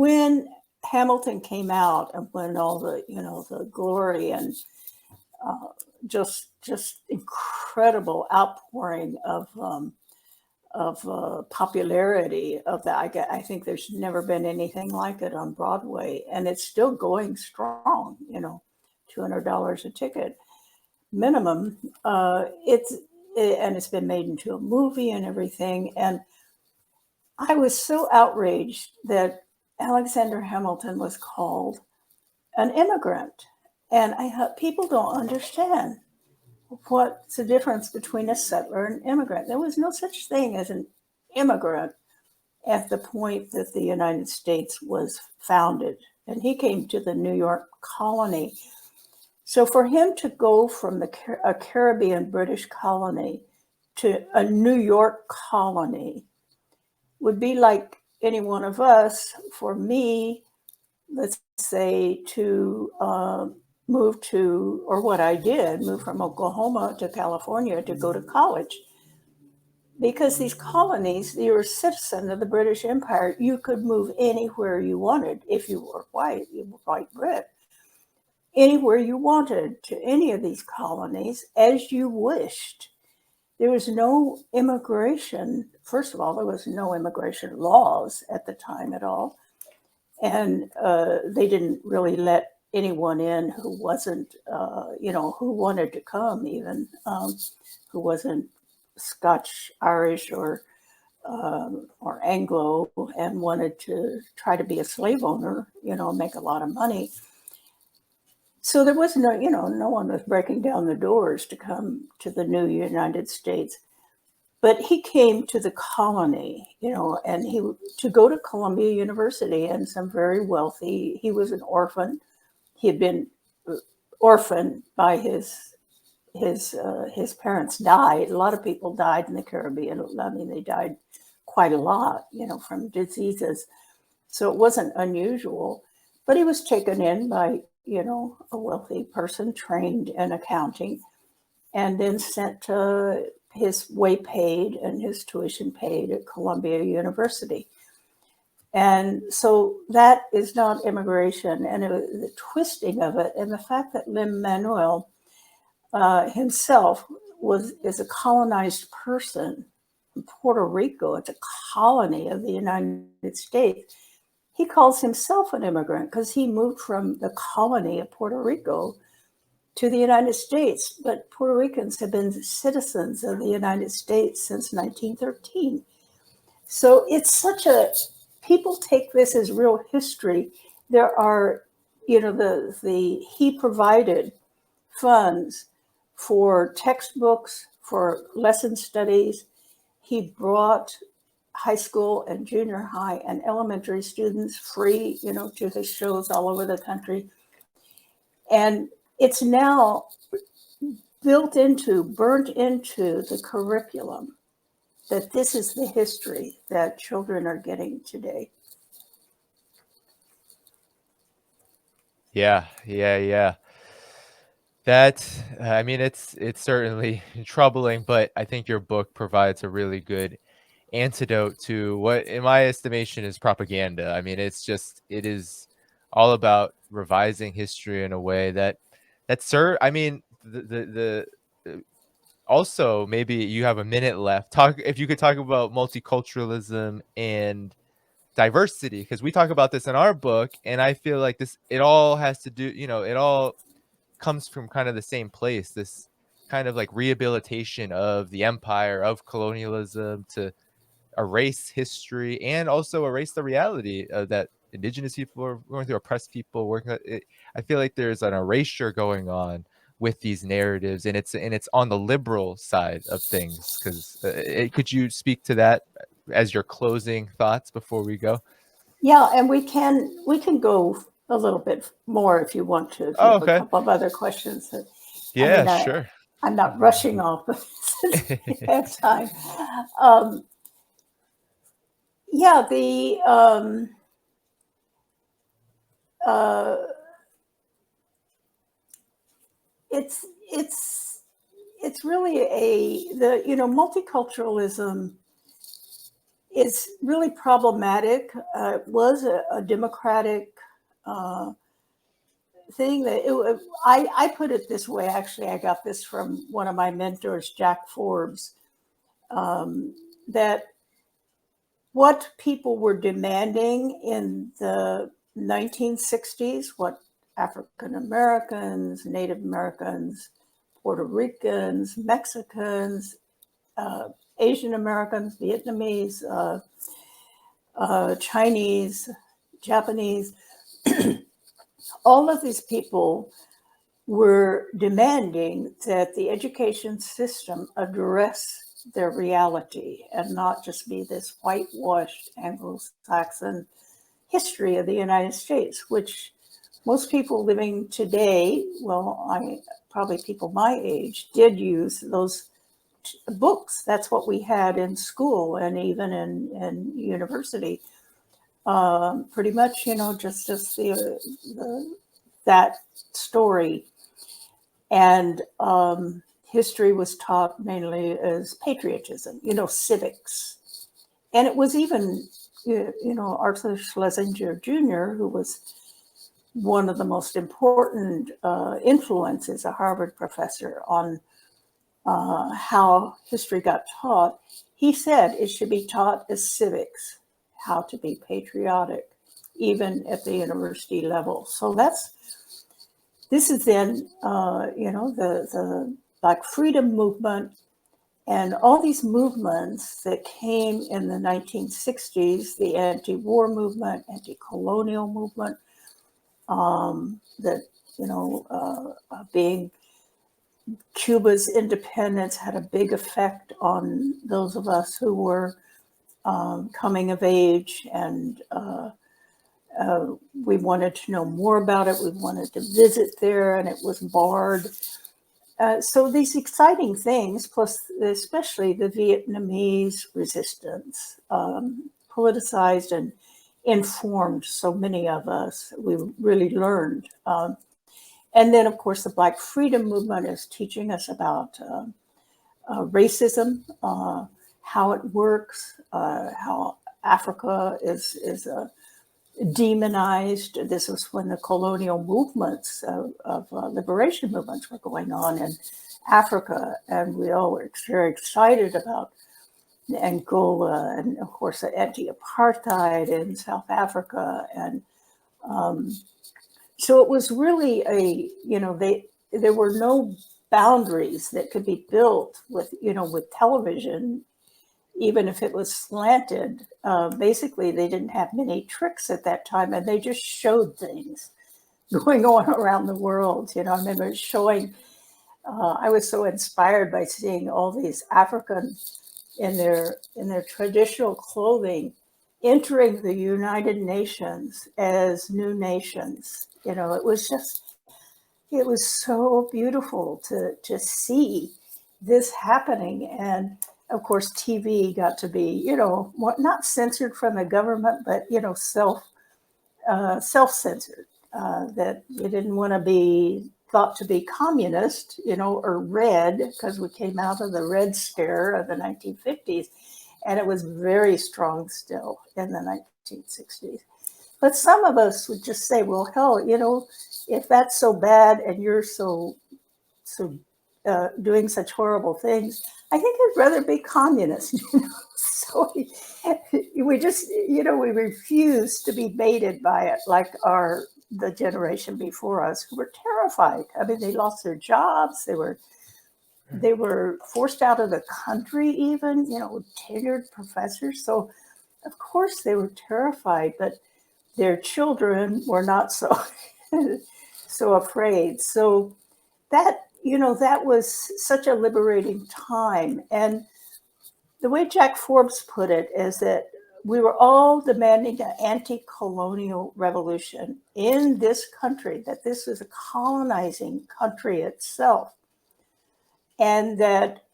when Hamilton came out and when all the, the glory and just incredible outpouring of popularity of that, I think there's never been anything like it on Broadway, and it's still going strong. $200 a ticket minimum. And it's been made into a movie and everything. And I was so outraged that Alexander Hamilton was called an immigrant. And I thought, people don't understand what's the difference between a settler and immigrant. There was no such thing as an immigrant at the point that the United States was founded. And he came to the New York colony. So for him to go from a Caribbean British colony to a New York colony would be like any one of us, for me, let's say, to move to, or what I did, move from Oklahoma to California to go to college. Because these colonies, you were a citizen of the British Empire, you could move anywhere you wanted. If you were white, you were white Brit. Anywhere you wanted to any of these colonies as you wished. There was no immigration. First of all, there was no immigration laws at the time at all. And they didn't really let anyone in who wasn't, who wanted to come even, who wasn't Scotch, Irish, or Anglo and wanted to try to be a slave owner, make a lot of money. So there was no one was breaking down the doors to come to the new United States. But he came to the colony, and to go to Columbia University, and some very wealthy, he was an orphan. He had been orphaned by his parents died. A lot of people died in the Caribbean. I mean, they died quite a lot, from diseases. So it wasn't unusual. But he was taken in by, a wealthy person trained in accounting, and then sent to his way paid and his tuition paid at Columbia University. And so that is not immigration, and the twisting of it, and the fact that Lin-Manuel himself is a colonized person in Puerto Rico. It's a colony of the United States. He calls himself an immigrant because he moved from the colony of Puerto Rico to the United States. But Puerto Ricans have been citizens of the United States since 1913. So it's people take this as real history. There are, he provided funds for textbooks, for lesson studies. He brought high school and junior high and elementary students free, to his shows all over the country. And it's now burnt into the curriculum that this is the history that children are getting today. Yeah. That, I mean, it's certainly troubling, but I think your book provides a really good antidote to what, in my estimation, is propaganda. I mean, it is all about revising history in a way that I mean, also, maybe you have a minute left. If you could talk about multiculturalism and diversity, because we talk about this in our book, and I feel like it all has to do, it all comes from kind of the same place, this kind of like rehabilitation of the empire, of colonialism, to erase history and also erase the reality that indigenous people are going through, oppressed people working. I feel like there's an erasure going on with these narratives, and it's on the liberal side of things. Because could you speak to that as your closing thoughts before we go? Yeah, and we can go a little bit more if you want to. If you have a couple of other questions. Yeah, sure. I'm not rushing off since we have time. Yeah, it's really multiculturalism it's really problematic. It was a democratic thing that I put it this way. Actually, I got this from one of my mentors, Jack Forbes, that what people were demanding in the 1960s, what African Americans, Native Americans, Puerto Ricans, Mexicans, Asian Americans, Vietnamese, Chinese, Japanese, all of these people were demanding that the education system address their reality and not just be this whitewashed Anglo-Saxon history of the United States, which most people living today, well, probably people my age, did use those books. That's what we had in school and even in university. Pretty much, just that story. And history was taught mainly as patriotism, civics. And it was even, Arthur Schlesinger Jr., who was one of the most important influences, a Harvard professor, on how history got taught. He said it should be taught as civics, how to be patriotic, even at the university level. So this is then, the Black freedom movement and all these movements that came in the 1960s, the anti-war movement, anti-colonial movement, being Cuba's independence had a big effect on those of us who were coming of age, and we wanted to know more about it. We wanted to visit there, and it was barred. So these exciting things, plus especially the Vietnamese resistance, politicized and informed so many of us. We really learned. And then, of course, the Black freedom movement is teaching us about racism, how it works, how Africa is demonized. This was when the colonial movements of liberation movements were going on in Africa, and we all were very excited about Angola and, of course, the anti-apartheid in South Africa. And so it was really there were no boundaries that could be built with television, even if it was slanted. Basically, they didn't have many tricks at that time, and they just showed things going on around the world. I remember showing, I was so inspired by seeing all these Africans in their traditional clothing entering the United Nations as new nations. It was so beautiful to see this happening. And of course, TV got to be, not censored from the government, but, self-censored, that you didn't want to be thought to be communist, or red, because we came out of the Red Scare of the 1950s, and it was very strong still in the 1960s. But some of us would just say, well, hell, if that's so bad and you're so doing such horrible things, I think I'd rather be communist. So we just, we refuse to be baited by it, like the generation before us, who were terrified. I mean, they lost their jobs. They were forced out of the country, even, tenured professors. So of course they were terrified, but their children were not so so afraid. So that was such a liberating time. And the way Jack Forbes put it is that we were all demanding an anti-colonial revolution in this country, that this is a colonizing country itself. And that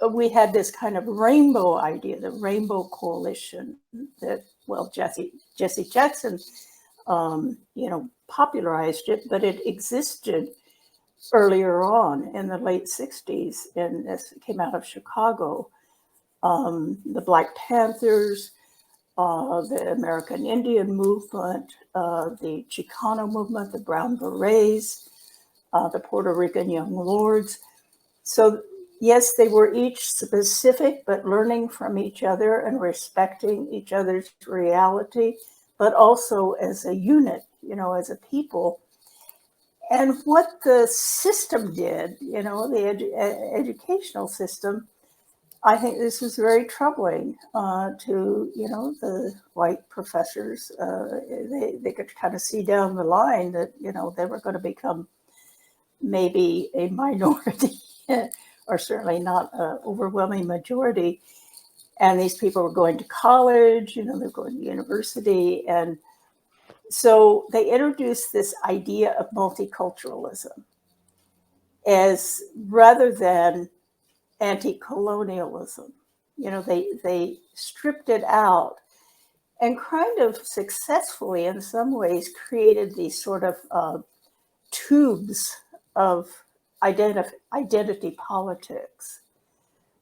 we had this kind of rainbow idea, the Rainbow Coalition, that, well, Jesse Jackson, popularized it, but it existed earlier on in the late 60s, and this came out of Chicago. the Black Panthers, the American Indian movement, the Chicano movement, the Brown Berets, the Puerto Rican Young Lords. So yes, they were each specific, but learning from each other and respecting each other's reality, but also as a unit, as a people. And what the system did, the educational system, I think this was very troubling to, the white professors. They could kind of see down the line that, they were going to become maybe a minority or certainly not an overwhelming majority. And these people were going to college, they're going to university. And so they introduced this idea of multiculturalism as rather than anti-colonialism. They stripped it out and kind of successfully in some ways created these sort of tubes of identity politics.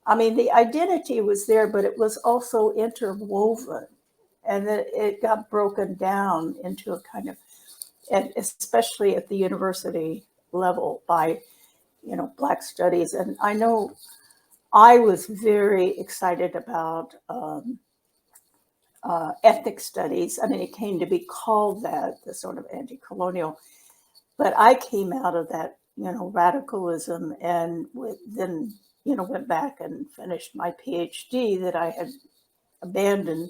I mean, the identity was there, but it was also interwoven, and that it got broken down into a kind of, and especially at the university level by, Black studies. And I know I was very excited about ethnic studies. I mean, it came to be called that, the sort of anti-colonial. But I came out of that, radicalism, and then, went back and finished my PhD that I had abandoned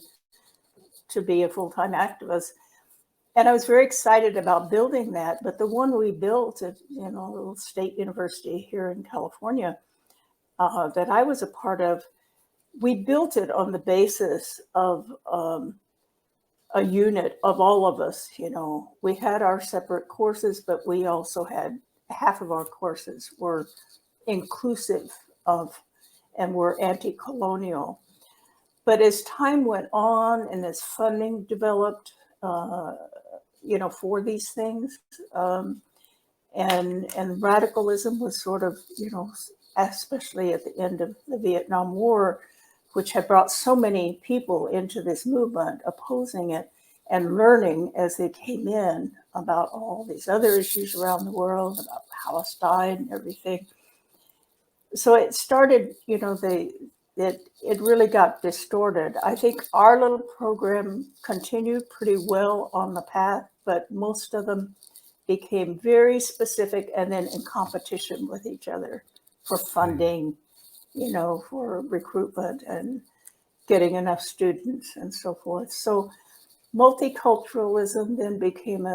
to be a full-time activist. And I was very excited about building that. But the one we built at, a little state university here in California that I was a part of, we built it on the basis of a unit of all of us. We had our separate courses, but we also had half of our courses were inclusive of and were anti-colonial. But as time went on and as funding developed, for these things, and radicalism was sort of, especially at the end of the Vietnam War, which had brought so many people into this movement opposing it and learning as they came in about all these other issues around the world, about Palestine and everything. So it started, it really got distorted. I think our little program continued pretty well on the path, but most of them became very specific and then in competition with each other for funding, for recruitment and getting enough students and so forth. So multiculturalism then became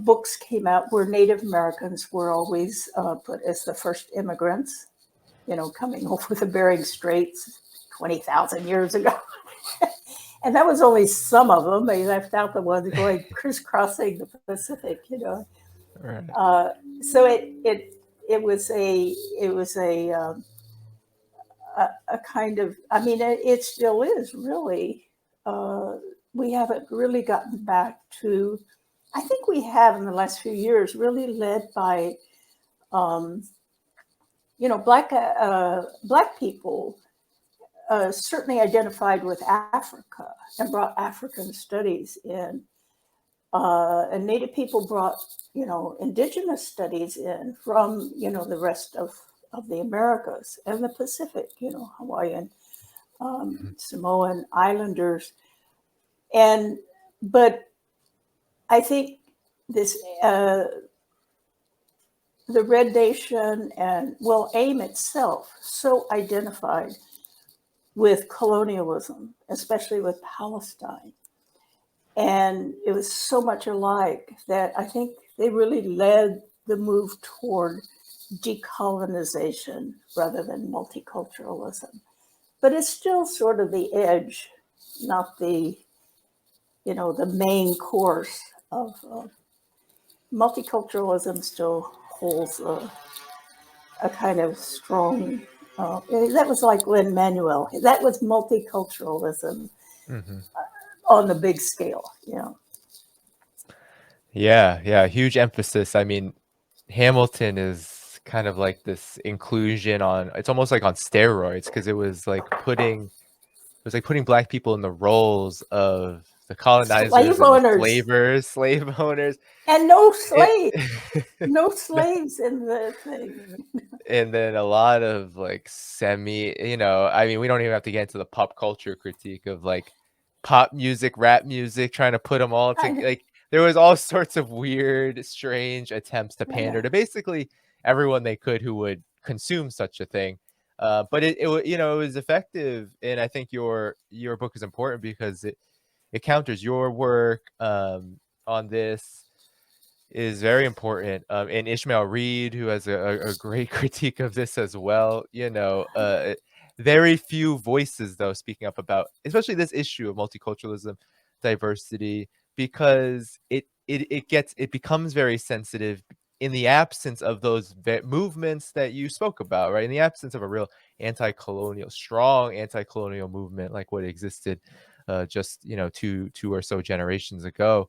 books came out where Native Americans were always put as the first immigrants, coming over the Bering Straits 20,000 years ago. And that was only some of them. They left out the ones going crisscrossing the Pacific, Right. So it was a kind of, I mean, it still is really. We haven't really gotten back to. I think we have in the last few years, really led by, Black people certainly identified with Africa and brought African studies in. And Native people brought, indigenous studies in from, the rest of the Americas and the Pacific, Hawaiian, Samoan Islanders. But I think this, the Red Nation and, AIM itself, so identified with colonialism, especially with Palestine. And it was so much alike that I think they really led the move toward decolonization rather than multiculturalism. But it's still sort of the edge, not the, the main course of multiculturalism still holds a kind of strong, that was like Lin-Manuel. That was multiculturalism. Mm-hmm. On the big scale, Yeah, huge emphasis. I mean, Hamilton is kind of like this inclusion on, it's almost like on steroids, because it was like putting black people in the roles of the colonizers Slave and the owners slave owners. and no It, slaves, no slaves in the thing. and then a lot of like I mean, we don't even have to get into the pop culture critique of like pop music, rap music, trying to put them all together. Like there was all sorts of weird, strange attempts to pander to basically everyone they could who would consume such a thing. But it was effective, and I think your book is important because it counters your work on this is very important. And Ishmael Reed, who has a great critique of this as well. Very few voices though speaking up about especially this issue of multiculturalism, diversity, because it becomes very sensitive in the absence of those movements that you spoke about, right? In the absence of a real strong anti-colonial movement like what existed just two or so generations ago.